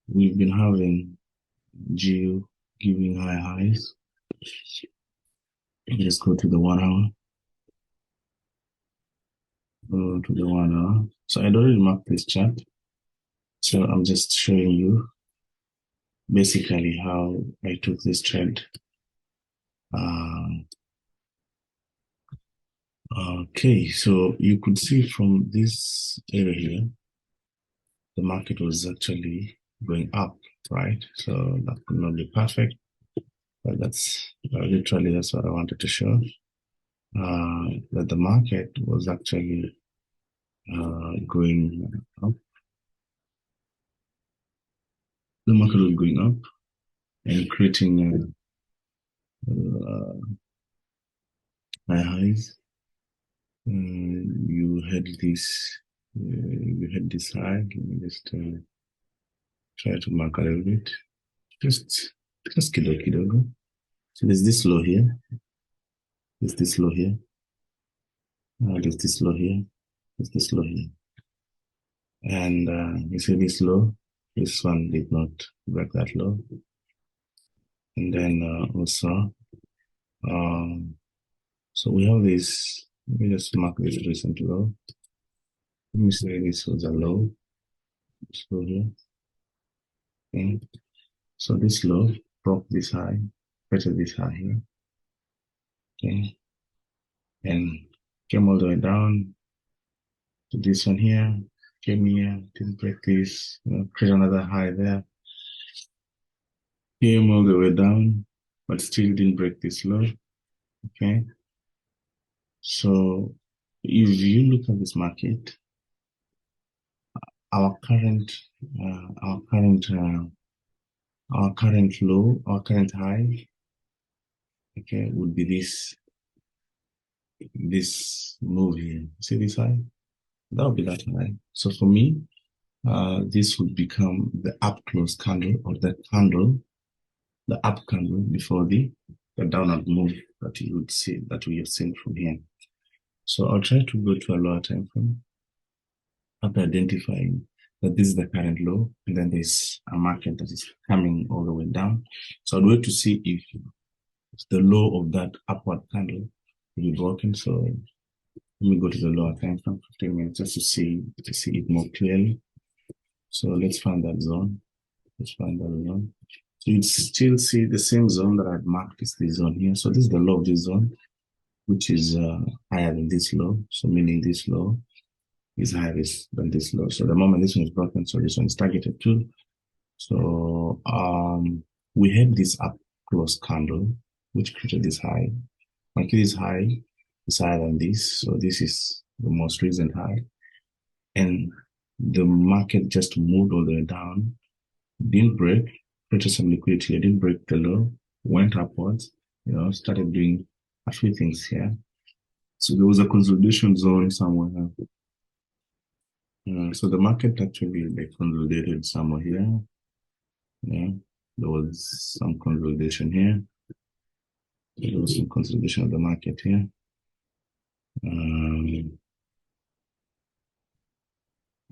we've been having geo giving high highs. Let's go to the 1 hour. Go to the 1 hour. So I'd already marked this chart. So I'm just showing you basically how I took this trend. Okay, so you could see from this area here, the market was actually going up, right? So that could not be perfect, but that's literally that's what I wanted to show. That the market was actually going up. The market was going up and creating high highs. You had this high. Let me just try to mark a little bit. Just kidogo. So there's this low here. There's this low here. There's this low here. There's this low here. And you see this low. This one did not break that low. And then also, so we have this. Let me just mark this recent low. Let me say this was a low. This low here. Okay. So this low broke this high, better this high here. Okay. And came all the way down to this one here. Came here, didn't break this, create another high there. Came all the way down, but still didn't break this low. Okay. So if you look at this market, our current low, our current high, okay, would be this move here. See this high? That would be that high. So for me, this would become the up close candle or the up candle before the downward move that you would see, that we have seen from here. So I'll try to go to a lower time frame after identifying that this is the current low, and then there's a market that is coming all the way down. So I'd wait to see if the low of that upward candle will be broken. So let me go to the lower time frame, 15 minutes, just to see it more clearly. So let's find that zone. Let's find that zone. So you'd still see the same zone that I've marked is this zone here. So this is the low of this zone, which is higher than this low. So meaning this low is higher than this low. So the moment this one is broken, so this one is targeted too. So we had this up close candle, which created this high. Like this high is higher than this. So this is the most recent high. And the market just moved all the way down, didn't break, created some liquidity, didn't break the low, went upwards, started doing a few things here. So there was a consolidation zone somewhere. So the market actually consolidated somewhere here. Yeah, there was some consolidation here. There was some consolidation of the market here.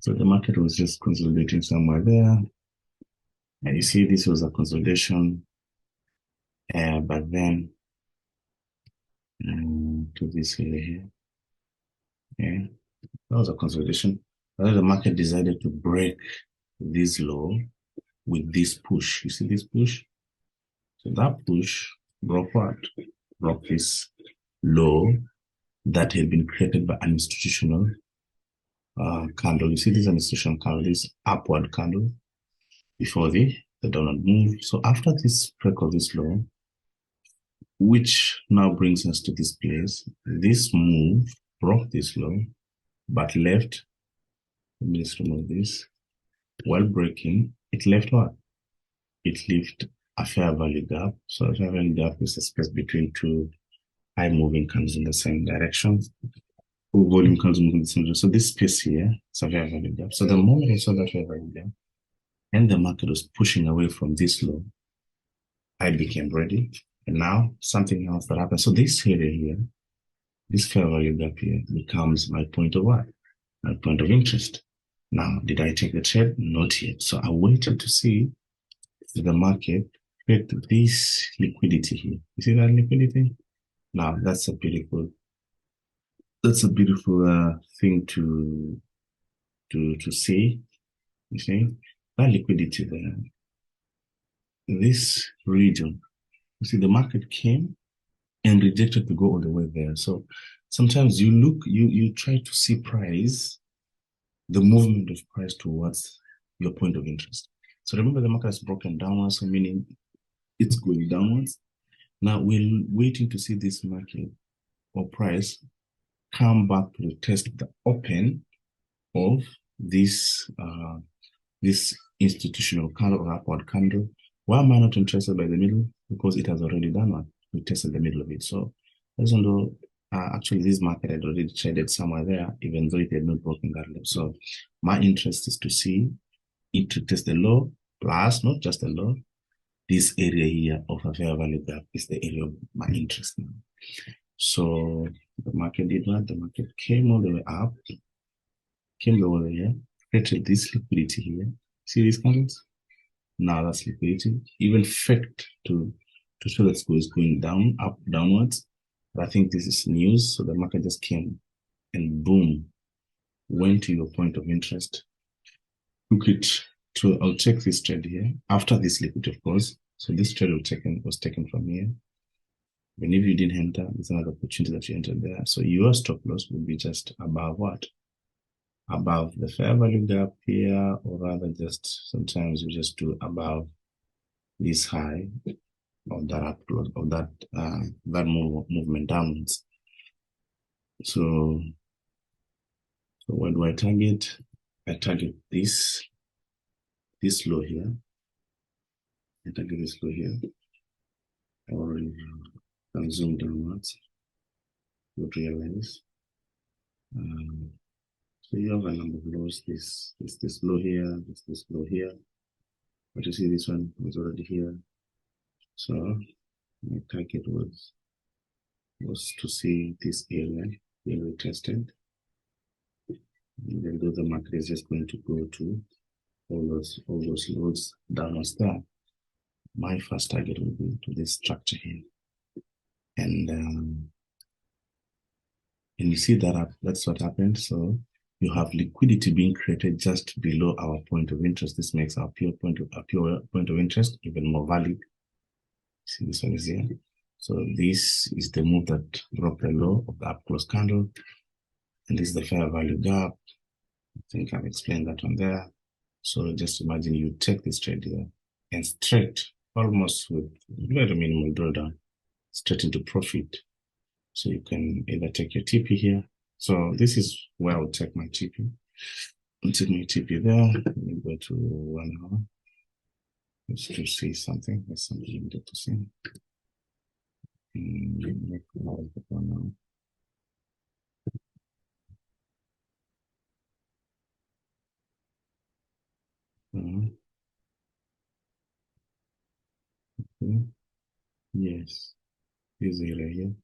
So the market was just consolidating somewhere there. And you see, this was a consolidation, but then to this area here. Yeah, that was a consolidation. But then the market decided to break this low with this push. You see this push? So that push broke what? Broke this low that had been created by an institutional candle. You see this institutional candle, this upward candle before the downward move. So after this break of this low, which now brings us to this place, this move broke this low, but left, let me just remove this, while breaking, it left what? It left a fair value gap. So a fair value gap is the space between two high moving candles in the same direction. Volume candles moving in the same direction. So this space here is a fair value gap. So the moment I saw that fair value gap and the market was pushing away from this low, I became ready. And now something else that happens. So this area here, this fair value gap here becomes my point of what? My point of interest. Now, did I take the trade? Not yet. So I waited to see the market create this liquidity here. You see that liquidity? Now that's a beautiful thing to see. You see that liquidity there. This region, you see, the market came and rejected to go all the way there. So sometimes you try to see price, the movement of price towards your point of interest. So remember, the market has broken downwards, so meaning it's going downwards. Now we're waiting to see this market or price come back to test the open of this institutional candle or upward candle. Why am I not interested by the middle? Because it has already done one. We tested the middle of it. So even though actually this market had already traded somewhere there, even though it had not broken that level. So my interest is to see it to test the low plus not just the low. This area here of a fair value gap is the area of my interest now. So the market did what? The market came all the way up, came over here, created this liquidity here. See these candles? Now that's liquidity. Even faked to show that school is going down, up, downwards. But I think this is news. So the market just came and boom, went to your point of interest. Took it to, I'll check this trade here after this liquidity, of course. So this trade was taken from here. Even if you didn't enter, it's another opportunity that you entered there. So your stop loss will be just above what? Above the fair value gap here, or rather just sometimes you just do above this high of that upload of that movement downwards. So what do I target? I target this low here. I target this low here. Or can zoom downwards. You realize. So you have a number of lows. This low here. This low here. But you see this one was already here. So my target was to see this area being retested. Even though the market is just going to go to all those loads downwards there, my first target will be to this structure here. And you see that's what happened. So you have liquidity being created just below our point of interest. This makes our pure point of interest even more valid. See, this one is here. So this is the move that broke the low of the up close candle. And this is the fair value gap. I think I've explained that one there. So just imagine you take this trade here and straight, almost with very minimal drawdown, straight into profit. So you can either take your TP here. So this is where I'll take my TP. I'll take my TP there. Let me go to 1 hour. Just to see something. There's something you need to see. Make 1 hour. Okay. Yes, this area here.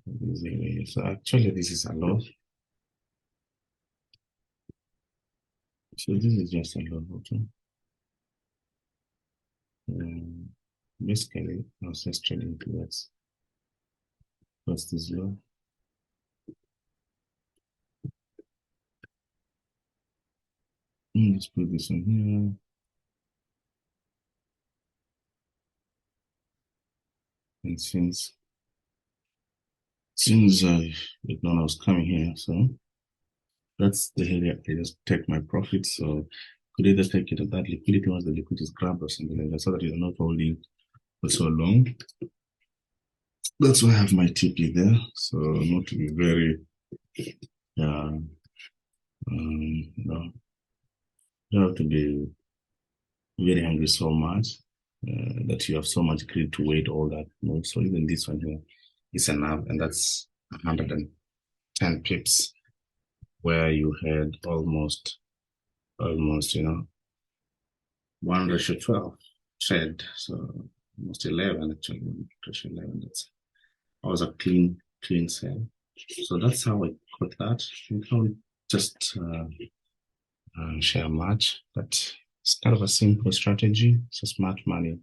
This area here. So actually, this is a low. So this is just a low bottom. Basically, I was just trading towards this low. Let's put this on here. And since it known I was coming here, so that's the area I just take my profit. So could either take it at that liquidity once the liquidity is grabbed or something like that, so that you're not holding for so long. That's why I have my TP there. So not to be very you don't have to be very hungry so much that you have so much greed to wait all that move. So even this one here is enough, and that's 110 pips, where you had almost 1:12 trade, so almost 11 actually, 1:11. That was a clean sale. So that's how I got that. You can just share match, but it's kind of a simple strategy. It's a smart money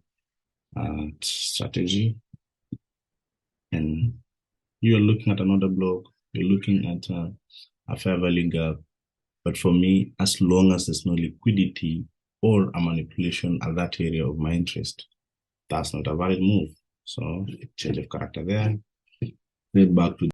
strategy. And you're looking at another block, you're looking at a fair value gap. But for me, as long as there's no liquidity or a manipulation at that area of my interest, that's not a valid move. So change of character there. Get back to